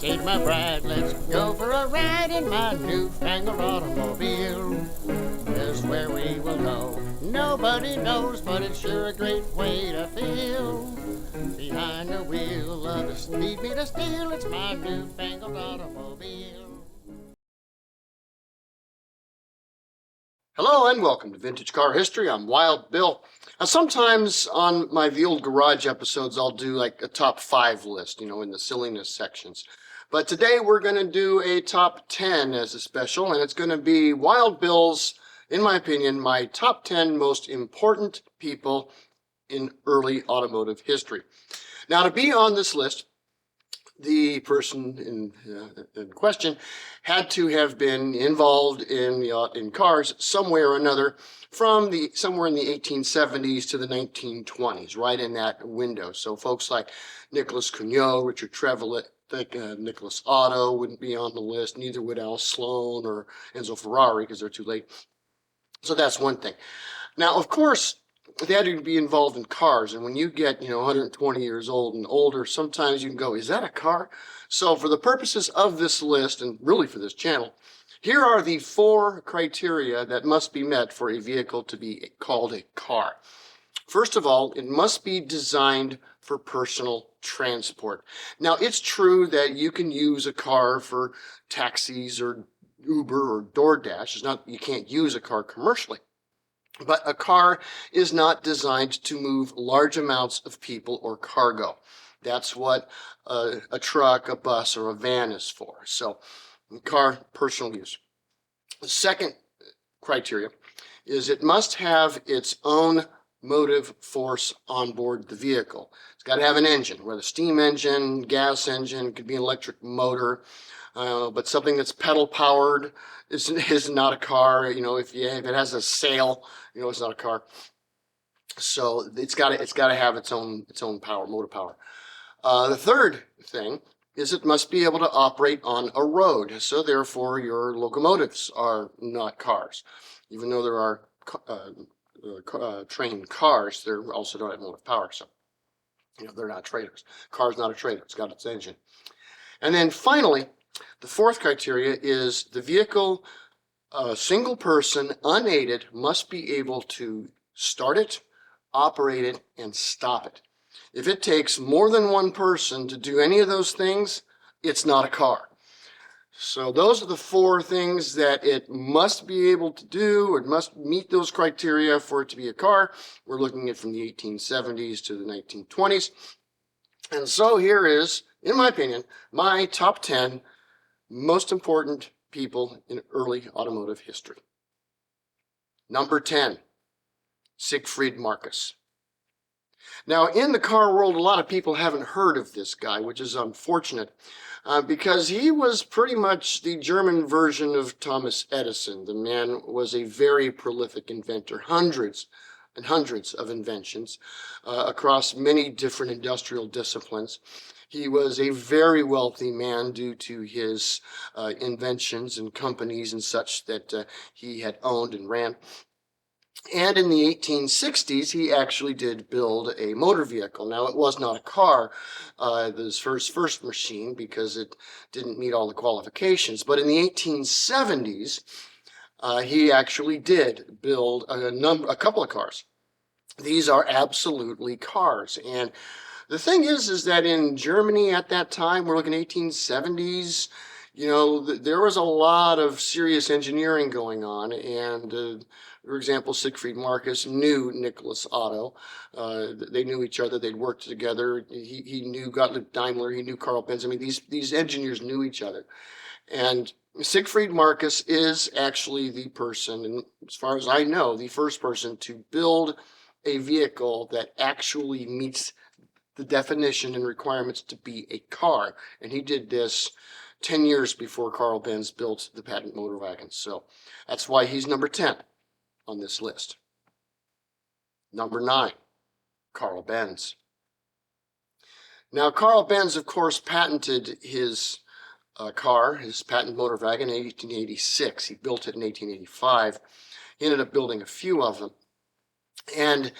meet my bride. Let's go for a ride in my newfangled automobile. Just where we will go, nobody knows, but it's sure a great way to feel. Behind the wheel of the speed meter steel, it's my newfangled automobile. Hello and welcome to Vintage Car History. I'm Wild Bill. Now sometimes on the old garage episodes, I'll do like a top 5 list, in the silliness sections. But today we're going to do a top 10 as a special, and it's going to be Wild Bill's, in my opinion, my top 10 most important people in early automotive history. Now, to be on this list, the person in question had to have been involved in cars some way or another from somewhere in the 1870s to the 1920s, right in that window. So folks like Nicholas Cugnot, Richard Treville, Nicholas Otto wouldn't be on the list. Neither would Al Sloan or Enzo Ferrari because they're too late. So that's one thing. Now, of course, they had to be involved in cars, and when you get 120 years old and older, sometimes you can go, is that a car? So for the purposes of this list, and really for this channel, here are the 4 criteria that must be met for a vehicle to be called a car. First of all, it must be designed for personal transport. Now, it's true that you can use a car for taxis or Uber or DoorDash. It's not, you can't use a car commercially. But a car is not designed to move large amounts of people or cargo. That's what a truck, a bus, or a van is for. So, car, personal use. The second criteria is it must have its own motive force on board the vehicle. It's got to have an engine, whether steam engine, gas engine, could be an electric motor, but something that's pedal powered is not a car. If it has a sail, it's not a car. So it's got to have its own power, motor power. The third thing is it must be able to operate on a road. So therefore, your locomotives are not cars, even though there are train cars. They also don't have motive power, so they're not trailers. Car's not a trailer; it's got its engine. And then finally, the fourth criteria is the vehicle, a single person, unaided, must be able to start it, operate it, and stop it. If it takes more than one person to do any of those things, it's not a car. So those are the 4 things that it must be able to do. It must meet those criteria for it to be a car. We're looking at from the 1870s to the 1920s. And so here is, in my opinion, my top 10 most important people in early automotive history. Number 10, Sigfried Marcus. Now, in the car world, a lot of people haven't heard of this guy, which is unfortunate, because he was pretty much the German version of Thomas Edison. The man was a very prolific inventor, hundreds and hundreds of inventions across many different industrial disciplines. He was a very wealthy man due to his inventions and companies and such that he had owned and ran. And in the 1860s, he actually did build a motor vehicle. Now, it was not a car, his first machine, because it didn't meet all the qualifications. But in the 1870s, he actually did build a couple of cars. These are absolutely cars. And the thing is that in Germany at that time, we're looking 1870s, there was a lot of serious engineering going on. And for example, Sigfried Marcus knew Nicholas Otto. They knew each other. They'd worked together. He knew Gottlieb Daimler. He knew Carl Benz. I mean, these engineers knew each other. And Sigfried Marcus is actually the person, and as far as I know, the first person to build a vehicle that actually meets the definition and requirements to be a car. And he did this 10 years before Carl Benz built the patent motor wagon. So that's why he's number 10 on this list. Number 9, Carl Benz. Now, Carl Benz, of course, patented his car, his patent motor wagon, in 1886. He built it in 1885. He ended up building a few of them. And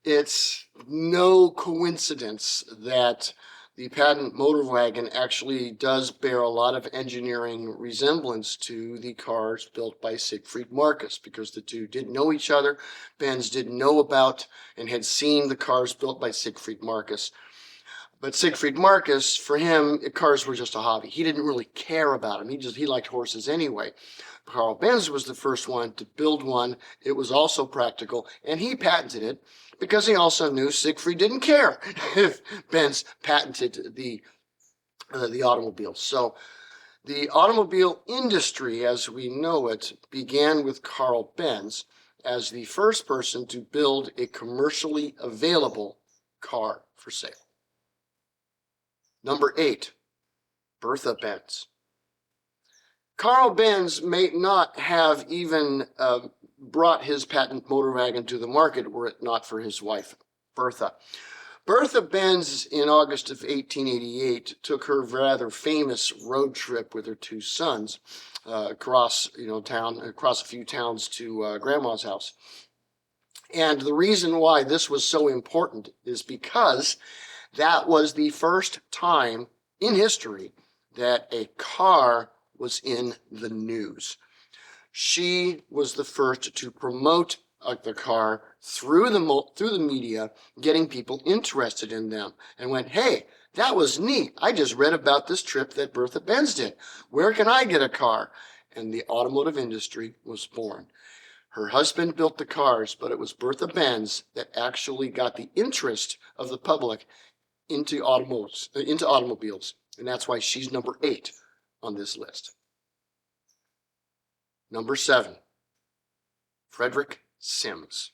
it's no coincidence that the patent motor wagon actually does bear a lot of engineering resemblance to the cars built by Sigfried Marcus, because the two didn't know each other. Benz didn't know about and had seen the cars built by Sigfried Marcus. But Sigfried Marcus, for him, cars were just a hobby. He didn't really care about them. He liked horses anyway. Carl Benz was the first one to build one. It was also practical, and he patented it because he also knew Siegfried didn't care if Benz patented the automobile. So the automobile industry, as we know it, began with Carl Benz as the first person to build a commercially available car for sale. Number 8, Bertha Benz. Carl Benz may not have even brought his patent motor wagon to the market were it not for his wife, Bertha. Bertha Benz, in August of 1888, took her rather famous road trip with her 2 sons across a few towns to Grandma's house. And the reason why this was so important is because that was the first time in history that a car was in the news. She was the first to promote the car through the media, getting people interested in them, and went, hey, that was neat. I just read about this trip that Bertha Benz did. Where can I get a car? And the automotive industry was born. Her husband built the cars, but it was Bertha Benz that actually got the interest of the public into automobiles, and that's why she's number 8 on this list. Number 7, Frederick Sims.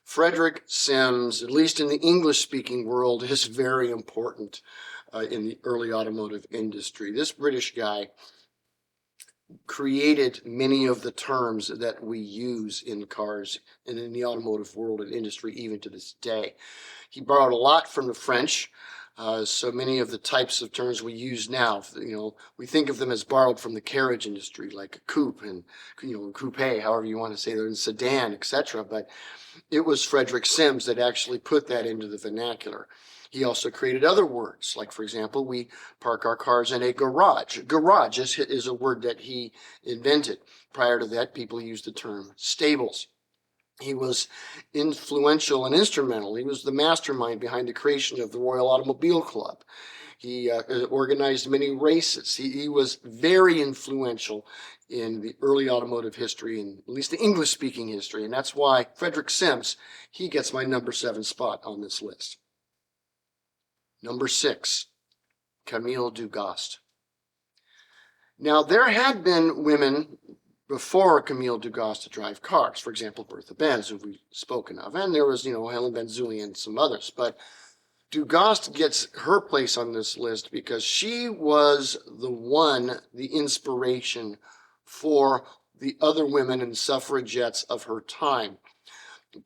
Frederick Sims, at least in the English-speaking world, is very important in the early automotive industry. This British guy created many of the terms that we use in cars and in the automotive world and industry even to this day. He borrowed a lot from the French, so many of the types of terms we use now, we think of them as borrowed from the carriage industry, like a coupe and, coupe, however you want to say it, sedan, etc. But it was Frederick Sims that actually put that into the vernacular. He also created other words, like, for example, we park our cars in a garage. Garage is a word that he invented. Prior to that, people used the term stables. He was influential and instrumental. He was the mastermind behind the creation of the Royal Automobile Club. He organized many races. He was very influential in the early automotive history, and at least the English-speaking history, and that's why Frederick Sims, he gets my number 7 spot on this list. Number 6, Camille Dugast. Now, there had been women before Camille Dugast to drive cars. For example, Bertha Benz, who we've spoken of. And there was, Helen Benzuli and some others. But Dugast gets her place on this list because she was the inspiration for the other women and suffragettes of her time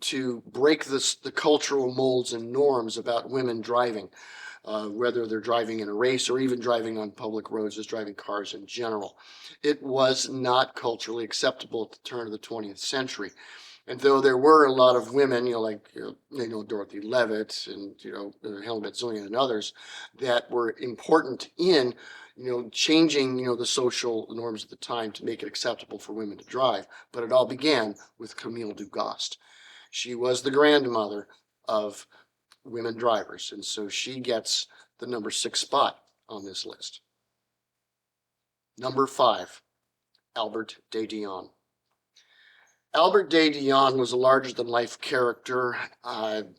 to break the cultural molds and norms about women driving. Whether they're driving in a race or even driving on public roads, just driving cars in general. It was not culturally acceptable at the turn of the 20th century. And though there were a lot of women, like Dorothy Levitt and, Helen Benzuli and others that were important in, changing, the social norms of the time to make it acceptable for women to drive. But it all began with Camille Dugast. She was the grandmother of women drivers, and so she gets the number 6 spot on this list. Number 5, Albert de Dion. Albert de Dion was a larger-than-life character,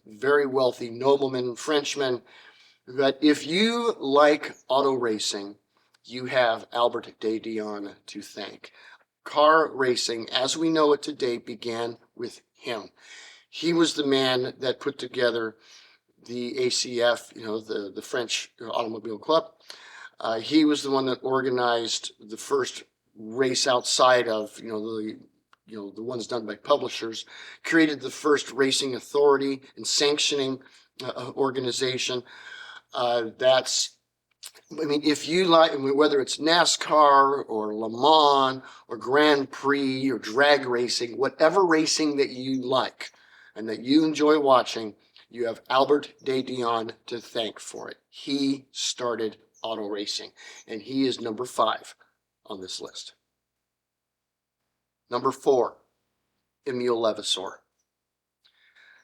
very wealthy nobleman, Frenchman, but if you like auto racing, you have Albert de Dion to thank. Car racing, as we know it today, began with him. He was the man that put together the ACF, the French Automobile Club. He was the one that organized the first race outside of, the ones done by publishers, created the first racing authority and sanctioning organization. If you like, whether it's NASCAR or Le Mans or Grand Prix or drag racing, whatever racing that you like and that you enjoy watching, you have Albert de Dion to thank for it. He started auto racing, and he is number 5 on this list. Number 4, Emillevur.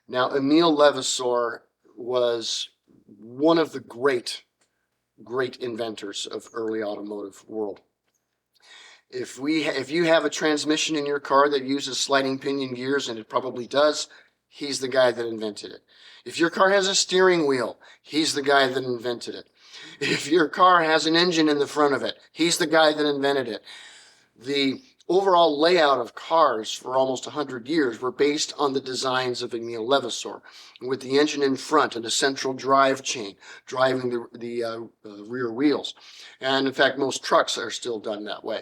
Now, Emillevur was one of the great inventors of early automotive world. If you have a transmission in your car that uses sliding pinion gears, and it probably does, he's the guy that invented it. If your car has a steering wheel, he's the guy that invented it. If your car has an engine in the front of it, he's the guy that invented it. The overall layout of cars for almost 100 years were based on the designs of Emillevur, with the engine in front and a central drive chain driving the rear wheels. And in fact, most trucks are still done that way.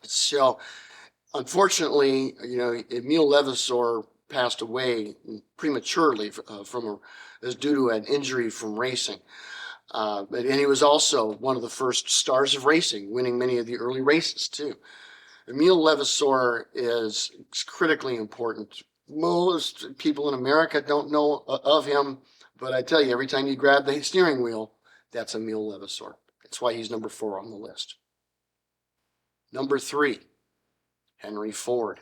So, unfortunately, Emillevur passed away prematurely as due to an injury from racing. And he was also one of the first stars of racing, winning many of the early races too. Emillevur is critically important. Most people in America don't know of him, but I tell you, every time you grab the steering wheel, that's Emillevur. That's why he's number 4 on the list. Number 3, Henry Ford.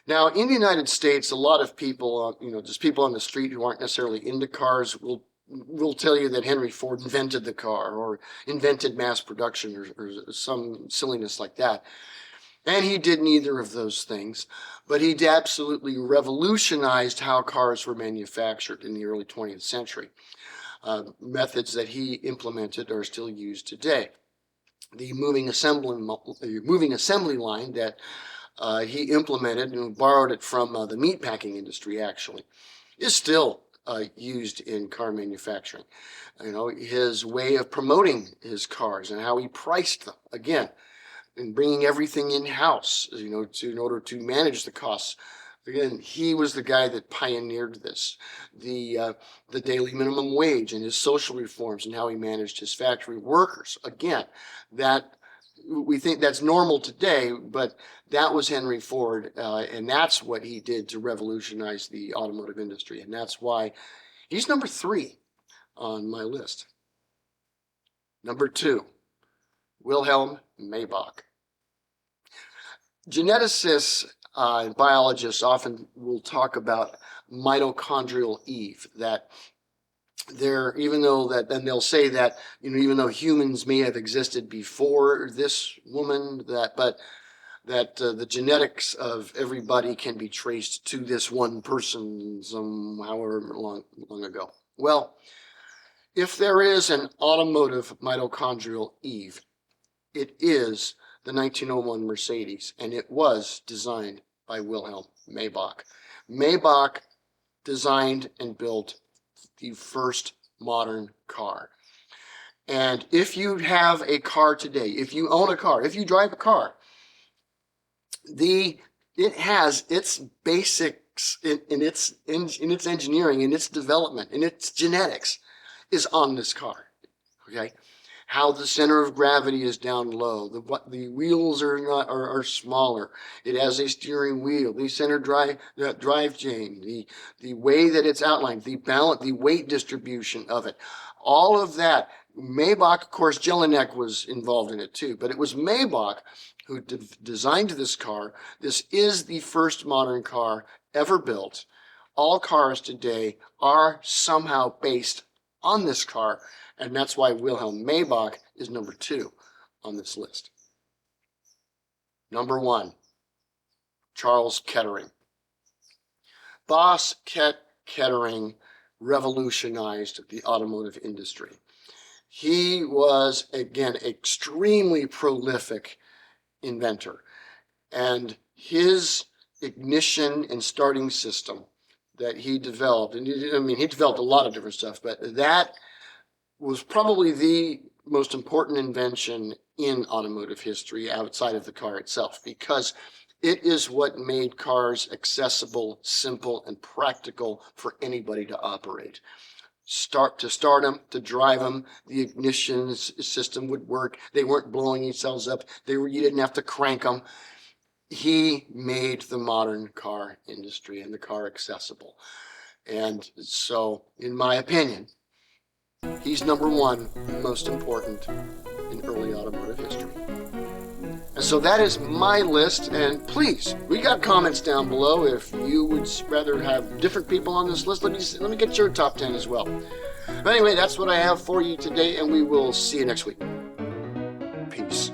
Now, in the United States, a lot of people, just people on the street who aren't necessarily into cars will tell you that Henry Ford invented the car or invented mass production or some silliness like that. And he did neither of those things, but he absolutely revolutionized how cars were manufactured in the early 20th century. Methods that he implemented are still used today. The moving assembly line that he implemented and borrowed it from the meatpacking industry, actually, is still used in car manufacturing. His way of promoting his cars and how he priced them, again, and bringing everything in-house, in order to manage the costs. Again, he was the guy that pioneered this. The daily minimum wage and his social reforms and how he managed his factory workers. Again, that we think that's normal today, but that was Henry Ford, and that's what he did to revolutionize the automotive industry, and that's why he's number 3 on my list. Number 2, Wilhelm Maybach. Geneticists and biologists often will talk about mitochondrial Eve, that even though humans may have existed before this woman, but the genetics of everybody can be traced to this one person however long ago. Well, if there is an automotive mitochondrial Eve, it is the 1901 Mercedes, and it was designed by Wilhelm Maybach. Maybach designed and built the first modern car. And if you have a car today, if you own a car, if you drive a car, it has its basics in its engineering, in its development, in its genetics is on this car. Okay? How the center of gravity is down low, the wheels are smaller. It has a steering wheel, the center drive chain, the way that it's outlined, the weight distribution of it, all of that. Maybach, of course, Jelinek was involved in it too, but it was Maybach who designed this car. This is the first modern car ever built. All cars today are somehow based on this car, and that's why Wilhelm Maybach is number 2 on this list. Number 1, Charles Kettering. Boss Kettering revolutionized the automotive industry. He was, again, extremely prolific inventor, and his ignition and starting system that he developed, and he developed a lot of different stuff, but that was probably the most important invention in automotive history outside of the car itself, because it is what made cars accessible, simple, and practical for anybody to operate. Start them, to drive them, the ignition system would work. They weren't blowing themselves up. You didn't have to crank them. He made the modern car industry and the car accessible. And so, in my opinion, he's number one most important in early automotive history. And so that is my list, and please, we got comments down below if you would rather have different people on this list. Let me get your top 10 as well. But anyway, that's what I have for you today, and we will see you next week. Peace.